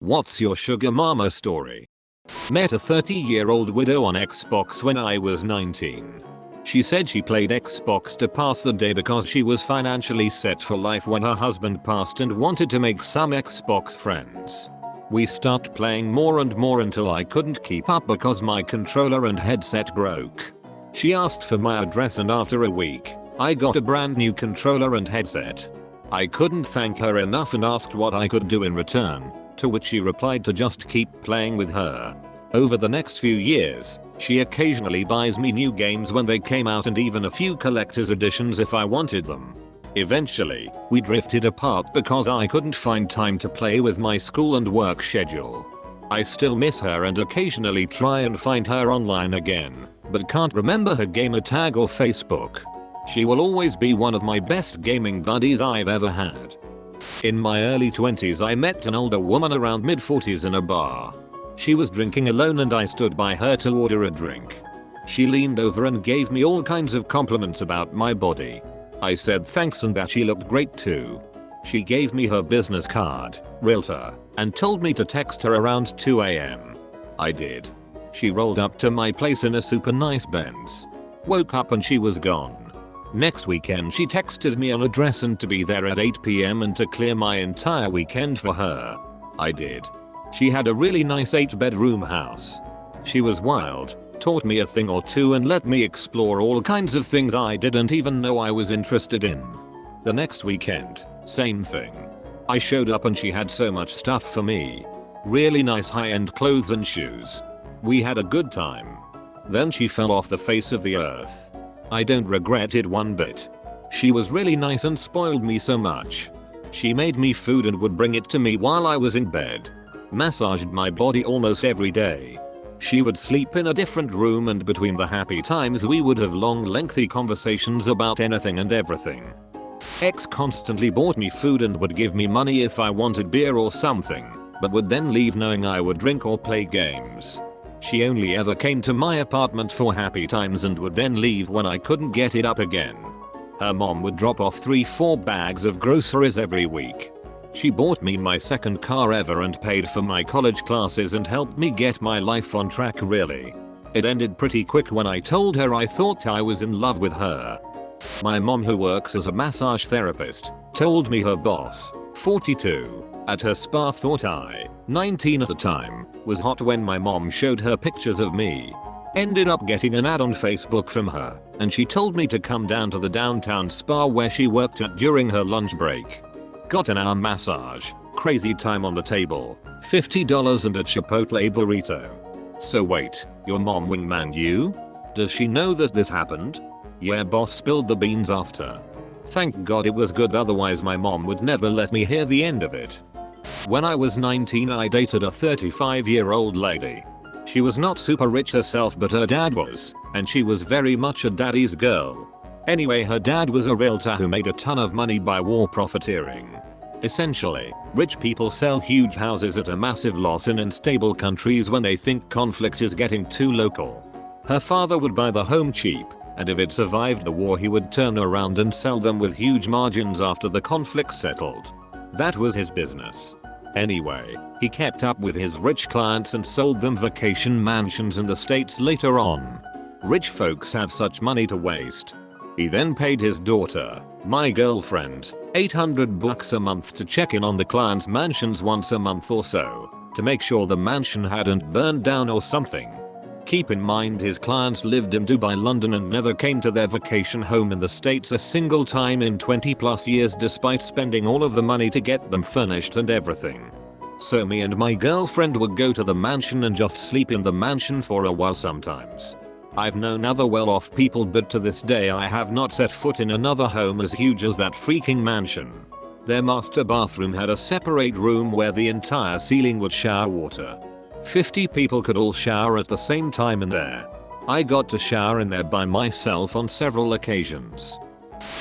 What's your sugar mama story? Met a 30-year-old widow on Xbox when I was 19. She said she played Xbox to pass the day because she was financially set for life when her husband passed and wanted to make some Xbox friends. We started playing more and more until I couldn't keep up because my controller and headset broke. She asked for my address and after a week, I got a brand new controller and headset. I couldn't thank her enough and asked what I could do in return, to which she replied to just keep playing with her. Over the next few years, she occasionally buys me new games when they came out and even a few collector's editions if I wanted them. Eventually, we drifted apart because I couldn't find time to play with my school and work schedule. I still miss her and occasionally try and find her online again, but can't remember her gamer tag or Facebook. She will always be one of my best gaming buddies I've ever had. In my early 20s I met an older woman around mid-40s in a bar. She was drinking alone and I stood by her to order a drink. She leaned over and gave me all kinds of compliments about my body. I said thanks and that she looked great too. She gave me her business card, Realtor, and told me to text her around 2 AM. I did. She rolled up to my place in a super nice Benz. Woke up and she was gone. Next weekend she texted me an address and to be there at 8 PM and to clear my entire weekend for her. I did. She had a really nice 8-bedroom house. She was wild, taught me a thing or two and let me explore all kinds of things I didn't even know I was interested in. The next weekend, same thing. I showed up and she had so much stuff for me. Really nice high-end clothes and shoes. We had a good time. Then she fell off the face of the earth. I don't regret it one bit. She was really nice and spoiled me so much. She made me food and would bring it to me while I was in bed. Massaged my body almost every day. She would sleep in a different room and between the happy times we would have long lengthy conversations about anything and everything. Ex constantly bought me food and would give me money if I wanted beer or something, but would then leave knowing I would drink or play games. She only ever came to my apartment for happy times and would then leave when I couldn't get it up again. Her mom would drop off 3-4 bags of groceries every week. She bought me my second car ever and paid for my college classes and helped me get my life on track really. It ended pretty quick when I told her I thought I was in love with her. My mom, who works as a massage therapist, told me her boss, 42, at her spa thought I, 19 at the time, was hot when my mom showed her pictures of me. Ended up getting an ad on Facebook from her, and she told me to come down to the downtown spa where she worked at during her lunch break. Got an hour massage, crazy time on the table, $50 and a Chipotle burrito. So wait, your mom wingmaned you? Does she know that this happened? Yeah, boss spilled the beans after. Thank God it was good, otherwise my mom would never let me hear the end of it. When I was 19 I dated a 35-year-old lady. She was not super rich herself but her dad was, and she was very much a daddy's girl. Anyway, her dad was a realtor who made a ton of money by war profiteering. Essentially, rich people sell huge houses at a massive loss in unstable countries when they think conflict is getting too local. Her father would buy the home cheap, and if it survived the war he would turn around and sell them with huge margins after the conflict settled. That was his business. Anyway, he kept up with his rich clients and sold them vacation mansions in the States later on. Rich folks have such money to waste. He then paid his daughter, my girlfriend, $800 a month to check in on the client's mansions once a month or so, to make sure the mansion hadn't burned down or something. Keep in mind his clients lived in Dubai, London and never came to their vacation home in the States a single time in 20+ years despite spending all of the money to get them furnished and everything. So me and my girlfriend would go to the mansion and just sleep in the mansion for a while sometimes. I've known other well-off people but to this day I have not set foot in another home as huge as that freaking mansion. Their master bathroom had a separate room where the entire ceiling would shower water. 50 people could all shower at the same time in there. I got to shower in there by myself on several occasions.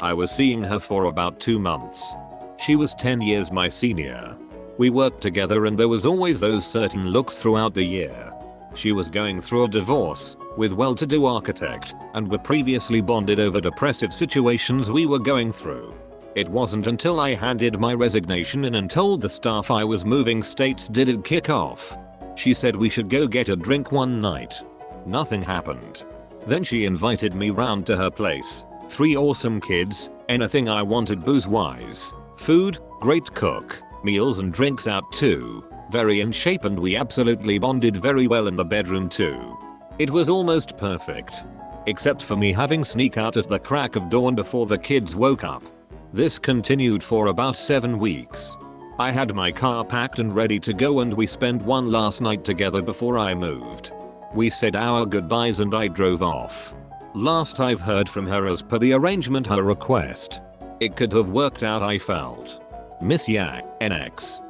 I was seeing her for about 2 months. She was 10 years my senior. We worked together and there was always those certain looks throughout the year. She was going through a divorce with well-to-do architect and were previously bonded over depressive situations we were going through. It wasn't until I handed my resignation in and told the staff I was moving states did it kick off. She said we should go get a drink one night. Nothing happened. Then she invited me round to her place. 3 awesome kids, anything I wanted booze-wise. Food, great cook, meals and drinks out too. Very in shape and we absolutely bonded very well in the bedroom too. It was almost perfect. Except for me having sneak out at the crack of dawn before the kids woke up. This continued for about 7 weeks. I had my car packed and ready to go and we spent one last night together before I moved. We said our goodbyes and I drove off. Last I've heard from her as per the arrangement her request. It could have worked out I felt. Miss Yak, NX.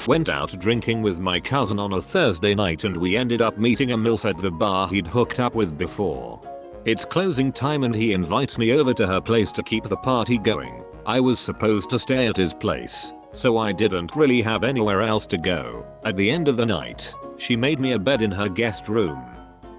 Went out drinking with my cousin on a Thursday night and we ended up meeting a MILF at the bar he'd hooked up with before. It's closing time and he invites me over to her place to keep the party going. I was supposed to stay at his place, so I didn't really have anywhere else to go. At the end of the night, she made me a bed in her guest room.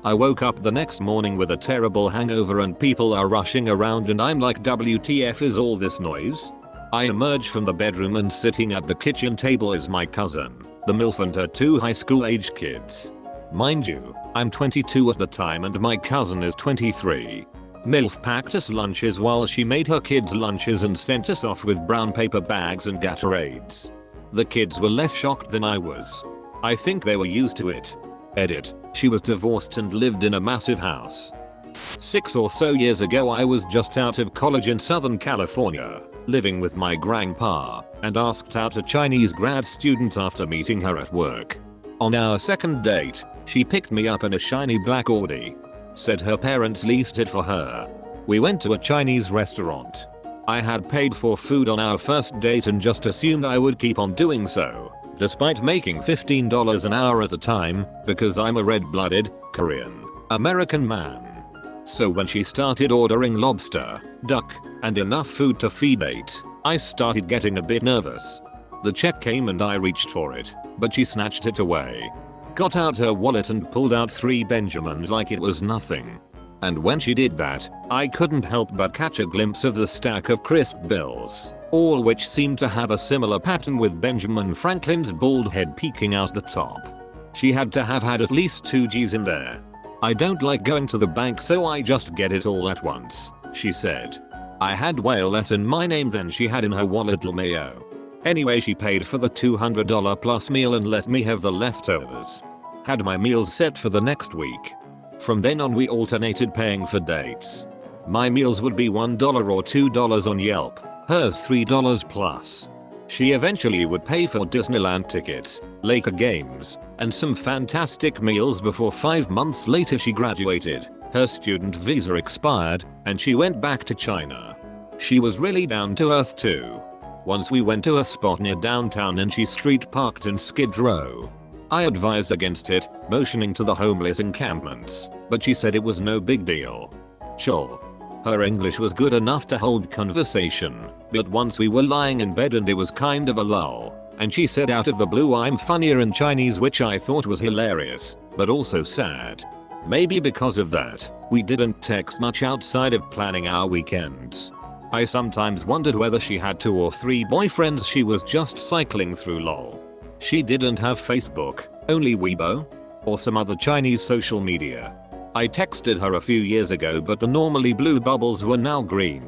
I woke up the next morning with a terrible hangover and people are rushing around and I'm like, WTF is all this noise? I emerge from the bedroom and sitting at the kitchen table is my cousin, the MILF and her 2 high school age kids. Mind you, I'm 22 at the time and my cousin is 23. MILF packed us lunches while she made her kids lunches and sent us off with brown paper bags and Gatorades. The kids were less shocked than I was. I think they were used to it. Edit. She was divorced and lived in a massive house. 6 or so years ago I was just out of college in Southern California, living with my grandpa, and asked out a Chinese grad student after meeting her at work. On our second date, she picked me up in a shiny black Audi. Said her parents leased it for her. We went to a Chinese restaurant. I had paid for food on our first date and just assumed I would keep on doing so, despite making $15 an hour at the time, because I'm a red-blooded, Korean, American man. So when she started ordering lobster, duck, and enough food to feed 8, I started getting a bit nervous. The check came and I reached for it, but she snatched it away. Got out her wallet and pulled out 3 Benjamins like it was nothing. And when she did that, I couldn't help but catch a glimpse of the stack of crisp bills, all which seemed to have a similar pattern with Benjamin Franklin's bald head peeking out the top. She had to have had at least 2 G's in there. I don't like going to the bank so I just get it all at once, she said. I had way less in my name than she had in her wallet LMAO. Anyway, she paid for the $200 plus meal and let me have the leftovers. Had my meals set for the next week. From then on we alternated paying for dates. My meals would be $1 or $2 on Yelp, hers $3 plus. She eventually would pay for Disneyland tickets, Laker games, and some fantastic meals before 5 months later she graduated, her student visa expired, and she went back to China. She was really down to earth too. Once we went to a spot near downtown and she street parked in Skid Row. I advised against it, motioning to the homeless encampments, but she said it was no big deal. Chill. Her English was good enough to hold conversation, but once we were lying in bed and it was kind of a lull, and she said out of the blue I'm funnier in Chinese, which I thought was hilarious, but also sad. Maybe because of that, we didn't text much outside of planning our weekends. I sometimes wondered whether she had 2 or 3 boyfriends she was just cycling through lol. She didn't have Facebook, only Weibo? Or some other Chinese social media. I texted her a few years ago but the normally blue bubbles were now green.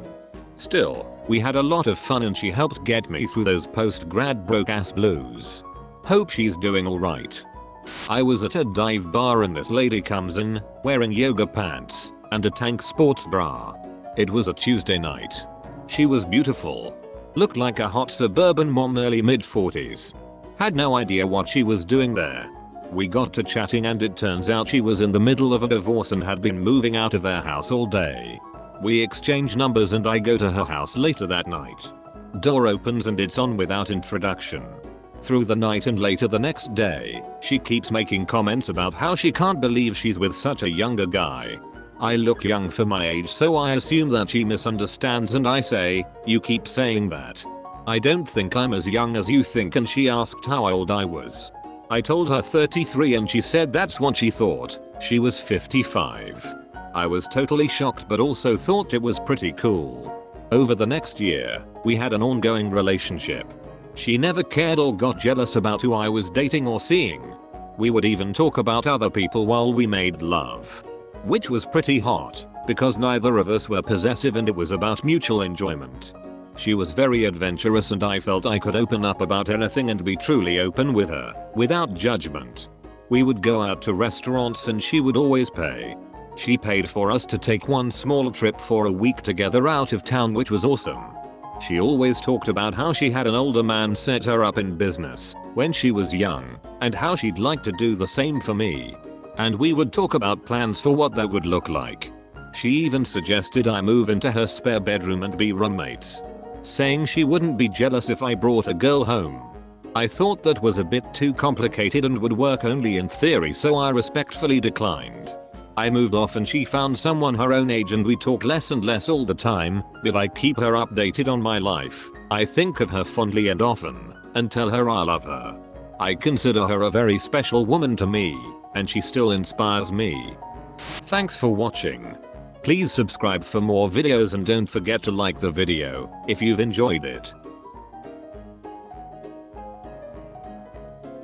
Still, we had a lot of fun and she helped get me through those post-grad broke ass blues. Hope she's doing alright. I was at a dive bar and this lady comes in, wearing yoga pants, and a tank sports bra. It was a Tuesday night. She was beautiful. Looked like a hot suburban mom early mid-40s. Had no idea what she was doing there. We got to chatting and it turns out she was in the middle of a divorce and had been moving out of their house all day. We exchange numbers and I go to her house later that night. Door opens and it's on without introduction. Through the night and later the next day, she keeps making comments about how she can't believe she's with such a younger guy. I look young for my age so I assume that she misunderstands and I say, you keep saying that. I don't think I'm as young as you think, and she asked how old I was. I told her 33 and she said that's what she thought, she was 55. I was totally shocked but also thought it was pretty cool. Over the next year, we had an ongoing relationship. She never cared or got jealous about who I was dating or seeing. We would even talk about other people while we made love. Which was pretty hot, because neither of us were possessive and it was about mutual enjoyment. She was very adventurous and I felt I could open up about anything and be truly open with her, without judgment. We would go out to restaurants and she would always pay. She paid for us to take one small trip for a week together out of town, which was awesome. She always talked about how she had an older man set her up in business when she was young, and how she'd like to do the same for me. And we would talk about plans for what that would look like. She even suggested I move into her spare bedroom and be roommates, saying she wouldn't be jealous if I brought a girl home. I thought that was a bit too complicated and would work only in theory, so I respectfully declined. I moved off and she found someone her own age and we talk less and less all the time, but I keep her updated on my life. I think of her fondly and often, and tell her I love her. I consider her a very special woman to me, and she still inspires me. Thanks for watching. Please subscribe for more videos and don't forget to like the video if you've enjoyed it.